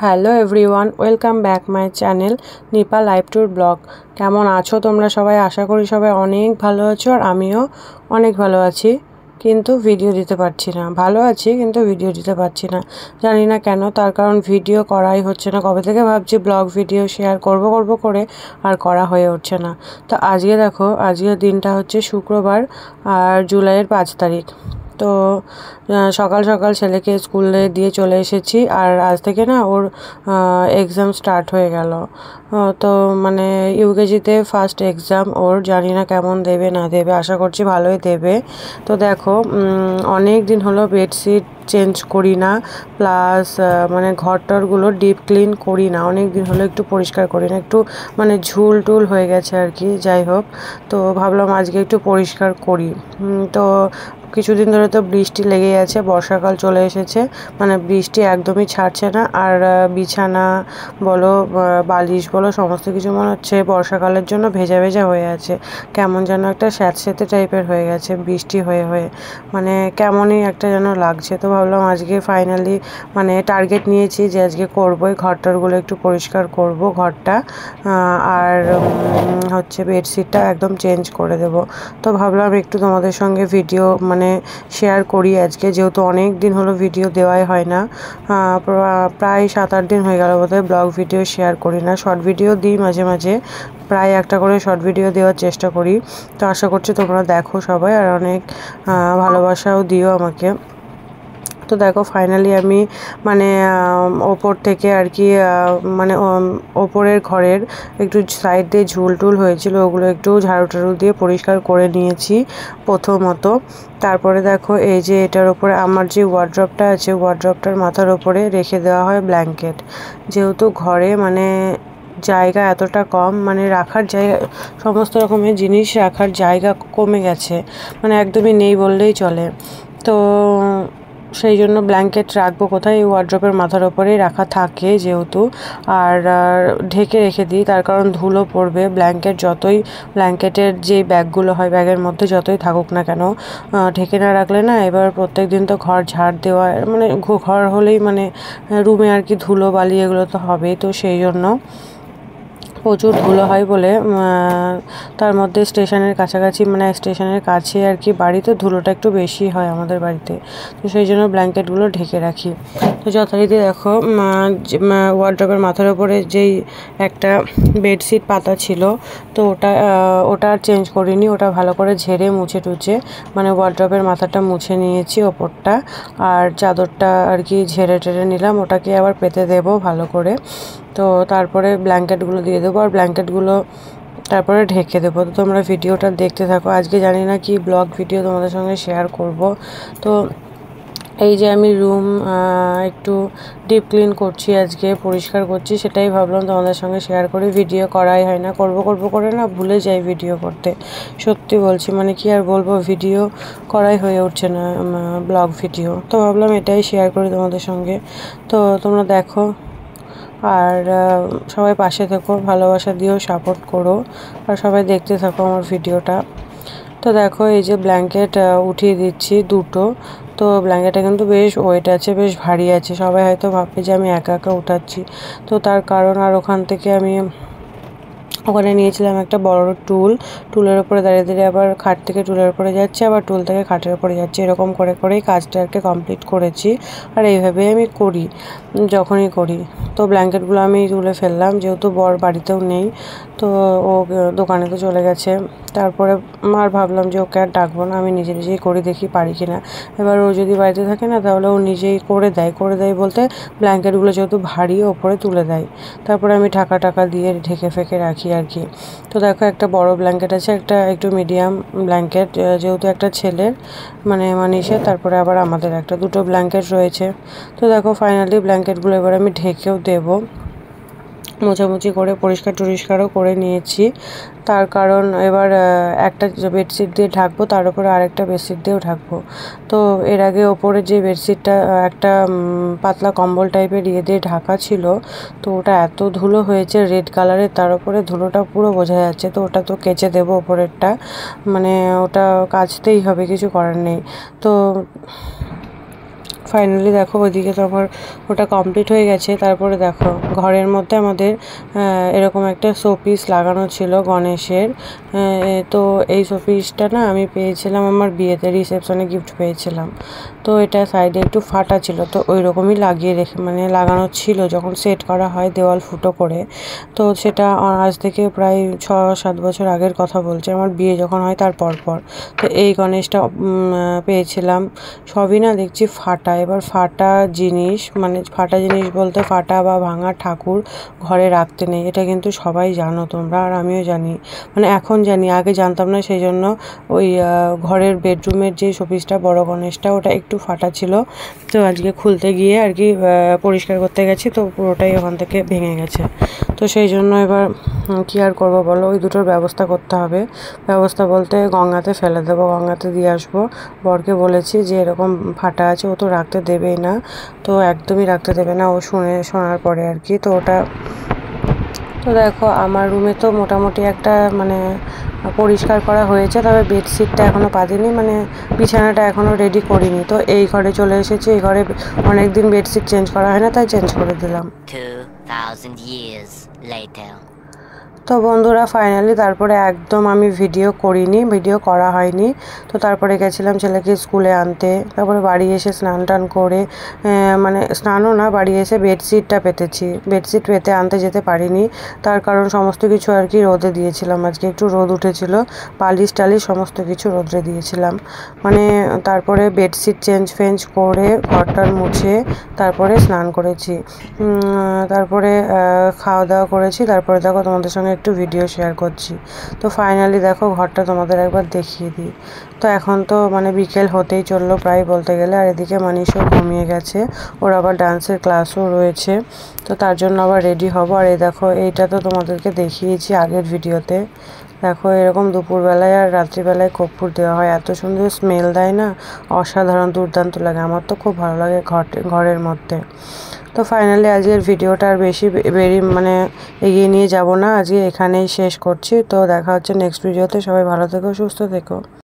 Hello everyone, welcome back my channel Nipa live tour blog. কেমন আছো তোমরা সবাই? আশা করি সবাই অনেক ভালো আছো, আর আমিও অনেক ভালো আছি, কিন্তু ভিডিও দিতে পারছি না। ভালো আছি কিন্তু ভিডিও দিতে পারছি না, জানি না কেন। তার কারণ ভিডিও করাই হচ্ছে না। কবে থেকে ভাবছি ব্লগ ভিডিও শেয়ার করব করে আর করা হয়ে উঠছে না। তো আজকে দেখো, আজকের দিনটা হচ্ছে শুক্রবার আর জুলাইয়ের 5 তারিখ। তো সকাল সকাল ছেলেকে স্কুলে দিয়ে চলে এসেছি, আর আজ থেকে না ওর এক্সাম স্টার্ট হয়ে গেল। তো মানে ইউকেজিতে ফার্স্ট এক্সাম ওর, জানি না কেমন দেবে না দেবে, আশা করছি ভালোই দেবে। তো দেখো, অনেক দিন হলো বেডশিট চেঞ্জ করি না, প্লাস মানে ঘরটরগুলো ডিপ ক্লিন করি না, অনেক দিন হলো একটু পরিষ্কার করি না, একটু মানে ঝুল টুল হয়ে গেছে আর কি। যাই হোক, তো ভাবলাম আজকে একটু পরিষ্কার করি। তো কিছুদিন ধরে তো বৃষ্টি লেগেই আছে, বর্ষাকাল চলে এসেছে, মানে বৃষ্টি একদমই ছাড়ছে না। আর বিছানা বলো, বালিশ বলো, সমস্ত কিছু মনে হচ্ছে বর্ষাকালের জন্য ভেজা ভেজা হয়ে আছে, কেমন যেন একটা স্যাঁতস্যাঁতে টাইপের হয়ে গেছে বৃষ্টি হয়ে হয়ে, মানে কেমনই একটা যেন লাগছে। তো ভাবলাম আজকে ফাইনালি মানে টার্গেট নিয়েছি যে আজকে করবোই, ঘরটারগুলো একটু পরিষ্কার করব ঘরটা, আর হচ্ছে বেডশিটটা একদম চেঞ্জ করে দেব। তো ভাবলাম একটু তোমাদের সঙ্গে ভিডিও মানে শেয়ার করি আজকে, যেহেতু অনেক দিন হলো ভিডিও দেওয়াই হয় না, প্রায় 7-8 দিন হয়ে গেল বোধহয় ব্লগ ভিডিও শেয়ার করি না। শর্ট ভিডিও দিই মাঝে মাঝে, প্রায় একটা করে শর্ট ভিডিও দেওয়ার চেষ্টা করি। তো আশা করছি তোমরা দেখো সবাই, আর অনেক ভালোবাসাও দিও আমাকে। তো দেখো ফাইনালি আমি মানে ওপর থেকে আর কি, মানে ওপরের ঘরের একটু সাইড দিয়ে ঝুল টুল হয়েছিল, ওগুলো একটু ঝাড়ু টাড়ু দিয়ে পরিষ্কার করে নিয়েছি প্রথমত। তারপরে দেখো এই যে এটার ওপরে আমার যে ওয়ার্ড্রপটা আছে, ওয়ার্ড্রপটার মাথার ওপরে রেখে দেওয়া হয় ব্ল্যাঙ্কেট, যেহেতু ঘরে মানে জায়গা এতটা কম, মানে রাখার জায়গা, সমস্ত রকমের জিনিস রাখার জায়গা কমে গেছে, মানে একদমই নেই বললেই চলে। তো সেই জন্য ব্ল্যাঙ্কেট রাখবো কোথায়, এই ওয়ার্ড্রপের মাথার ওপরেই রাখা থাকে যেহেতু, আর ঢেকে রেখে দিই, তার কারণ ধুলো পড়বে। ব্ল্যাঙ্কেটের যে ব্যাগগুলো হয়, ব্যাগের মধ্যে যতই থাকুক না কেন, ঢেকে না রাখলে না, এবার প্রত্যেক দিন তো ঘর ঝাড় দেওয়া, মানে ঘর হলেই মানে রুমে আর কি ধুলো বালি এগুলো তো হবেই। তো সেই জন্য প্রচুর ধুলো হয় বলে, তার মধ্যে স্টেশনের কাছাকাছি, মানে স্টেশনের কাছে আর কি বাড়ি, তো ধুলোটা একটু বেশি হয় আমাদের বাড়িতে। তো সেই জন্য ব্ল্যাঙ্কেটগুলো ঢেকে রাখি। তো যথারীতি দেখো, ওয়ার্ড্রপের মাথার ওপরে যেই একটা বেডশিট পাতা ছিল, তো ওটা আর চেঞ্জ করিনি, ওটা ভালো করে ঝেড়ে মুছে টুছে, মানে ওয়ার্ড্রপের মাথাটা মুছে নিয়েছি ওপরটা, আর চাদরটা আর কি ঝেড়ে টেড়ে নিলাম, ওটাকে আবার পেতে দেবো ভালো করে। তো তারপরে ব্ল্যাঙ্কেটগুলো দিয়ে দেবো, আর ব্ল্যাঙ্কেটগুলো তারপরে ঢেকে দেবো। তো তোমরা ভিডিওটা দেখতে থাকো। আজকে জানি না কি ব্লগ ভিডিও তোমাদের সঙ্গে শেয়ার করব। তো এই যে আমি রুম একটু ডিপ ক্লিন করছি, আজকে পরিষ্কার করছি, সেটাই ভাবলাম তোমাদের সঙ্গে শেয়ার করি। ভিডিও করাই হয় না, করব করে না ভুলে যাই ভিডিও করতে, সত্যি বলছি, মানে কি আর বলবো, ভিডিও করাই হয়ে উঠছে না, ব্লগ ভিডিও। তো ভাবলাম এটাই শেয়ার করি তোমাদের সঙ্গে। তো তোমরা দেখো, আর সবাই পাশে থেকো, ভালোবাসা দিও, সাপোর্ট করো, আর সবাই দেখতে থাকো আমার ভিডিওটা। তো দেখো এই যে ব্ল্যাঙ্কেট উঠিয়ে দিচ্ছি দুটো। তো ব্ল্যাঙ্কেটটা কিন্তু বেশ ওয়েট আছে, বেশ ভারী আছে। সবাই হয়তো ভাববে যে আমি একা একা উঠাচ্ছি, তো তার কারণ, আর ওখান থেকে আমি ওখানে নিয়েছিলাম একটা বড় টুলের উপরে দাঁড়িয়ে দাঁড়িয়ে আবার খাট থেকে টুলের উপরে যাচ্ছে, আবার টুল থেকে খাটের উপরে যাচ্ছে, এরকম করেই কাজটা আর কি কমপ্লিট করেছি। আর এইভাবেই আমি করি যখনই করি। তো ব্ল্যাঙ্কেটগুলো আমি তুলে ফেললাম, যেহেতু বর বাড়িতেও নেই, তো ও দোকানে তো চলে গেছে। তারপরে আর ভাবলাম যে ওকে আর ডাকবো না, আমি নিজেই করি, দেখি পারি কি না। এবার ও যদি বাড়িতে থাকে না, তাহলে ও নিজেই করে দেয় বলতে ব্ল্যাঙ্কেটগুলো যেহেতু ভারী, ওপরে তুলে দেয়, তারপরে আমি টাকা দিয়ে ঢেকে ফেকে রাখি আর কি। তো দেখো একটা বড় ব্ল্যাঙ্কেট আছে, একটা একটু মিডিয়াম ব্ল্যাঙ্কেট, যেহেতু একটা ছেলের মানে মানিসের, তারপরে আবার আমাদের একটা, দুটো ব্ল্যাঙ্কেট রয়েছে। তো দেখো ফাইনালি ব্ল্যাঙ্কেটগুলো এবার আমি ঢেকেও দেবো, মোছামুছি করে পরিষ্কারও করে নিয়েছি। তার কারণ এবার একটা বেডশিট দিয়ে ঢাকবো, তার উপরে আরেকটা বেডশিট দিয়েও ঢাকবো। তো এর আগে ওপরে যে বেডশিটটা একটা পাতলা কম্বল টাইপের দিয়ে ঢাকা ছিল, তো ওটা এত ধুলো হয়েছে রেড কালারের, তার উপরে ধুলোটা পুরো বোঝা যাচ্ছে। তো ওটা তো কেচে দেবো ওপরেরটা, মানে ওটা কাচতেই হবে, কিছু করার নেই। তো ফাইনালি দেখো ওইদিকে তো আমার ওটা কমপ্লিট হয়ে গেছে। তারপরে দেখো ঘরের মধ্যে আমাদের এরকম একটা শোপিস লাগানো ছিল গণেশের। তো এই শোপিসটা না আমি পেয়েছিলাম আমার বিয়েতে, রিসেপশনে গিফট পেয়েছিলাম। তো এটা সাইডে একটু ফাটা ছিল, তো ওই রকমই লাগিয়ে রেখে মানে লাগানো ছিল যখন সেট করা হয় দেওয়াল ফুটো করে। তো সেটা আজ থেকে প্রায় 6-7 বছর আগের কথা বলছে, আমার বিয়ে যখন হয় তার পর। তো এই গণেশটা পেয়েছিলাম। সবই না দেখছি ফাটা। এবার ফাটা জিনিস মানে ফাটা জিনিস বলতে ফাটা বা ভাঙা ঠাকুর ঘরে রাখতে নেই, এটা কিন্তু সবাই জানো তোমরা, আর আমিও জানি, মানে এখন জানি, আগে জানতাম না। সেই জন্য ওই ঘরের বেডরুমের যে শোপিসটা বড় গণেশটা ওটা একটু ফাটা ছিল। তো আজকে খুলতে গিয়ে আর কি পরিষ্কার করতে গেছি, তো পুরোটাই ওখান থেকে ভেঙে গেছে। তো সেই জন্য এবার কী আর করবো বলো, ওই দুটোর ব্যবস্থা করতে হবে। ব্যবস্থা বলতে গঙ্গাতে ফেলে দেবো, গঙ্গাতে দিয়ে আসবো। বরকে বলেছি যে এরকম ফাটা আছে, ও তো রাখতে দেবেই না, তো একদমই রাখতে দেবে না ও শোনার পরে আর কি। তো ওটা তো দেখো আমার রুমে তো মোটামুটি একটা মানে পরিষ্কার করা হয়েছে, তবে বেডশিটটা এখনও পাতিনি, মানে বিছানাটা এখনও রেডি করিনি। তো এই ঘরে চলে এসেছি, এই ঘরে অনেক দিন বেডশিট চেঞ্জ করা হয় না, তাই চেঞ্জ করে দিলাম। 2000 years later. তো বন্ধুরা ফাইনালি তারপরে একদম আমি ভিডিও করা হয়নি। তো তারপরে গেছিলাম ছেলেকে স্কুলে আনতে। তারপরে বাড়ি এসে স্নান টান করে, মানে স্নানও না, বাড়ি এসে বেডশিটটা পেতেছি। বেডশিট পেতে আনতে যেতে পারিনি, তার কারণ সমস্ত কিছু আর কি রোদে দিয়েছিলাম। আজকে একটু রোদ উঠেছিল, পালিশ টালিশ সমস্ত কিছু রোদে দিয়েছিলাম। মানে তারপরে বেডশিট চেঞ্জ করে ঘরটার মুছে তারপরে স্নান করেছি। তারপরে খাওয়া দাওয়া করেছি। তারপরে দেখো তোমাদের সঙ্গে একটু ভিডিও শেয়ার করছি। তো ফাইনালি দেখো ঘরটা তোমাদের একবার দেখিয়ে দিই। তো এখন তো মানে বিকেল হতেই চললো প্রায় বলতে গেলে, আর এদিকে মানিশও ঘুমিয়ে গেছে, ওর আবার ডান্সের ক্লাসও রয়েছে। তো তার জন্য আবার রেডি হব। আর এই দেখো এইটা তো তোমাদেরকে দেখিয়েছি আগের ভিডিওতে। দেখো এরকম দুপুরবেলায় আর রাত্রিবেলায় কর্পূর দেওয়া হয়, এত সুন্দর স্মেল দেয় না, অসাধারণ দুর্দান্ত লাগে। আমার তো খুব ভালো লাগে ঘরের মধ্যে। তো ফাইনালি আজকের ভিডিওটা আর বেশি মানে এগিয়ে নিয়ে যাব না, আজকে এখানেই শেষ করছি। তো দেখা হচ্ছে নেক্সট ভিডিওতে। সবাই ভালো থেকো, সুস্থ থেকো।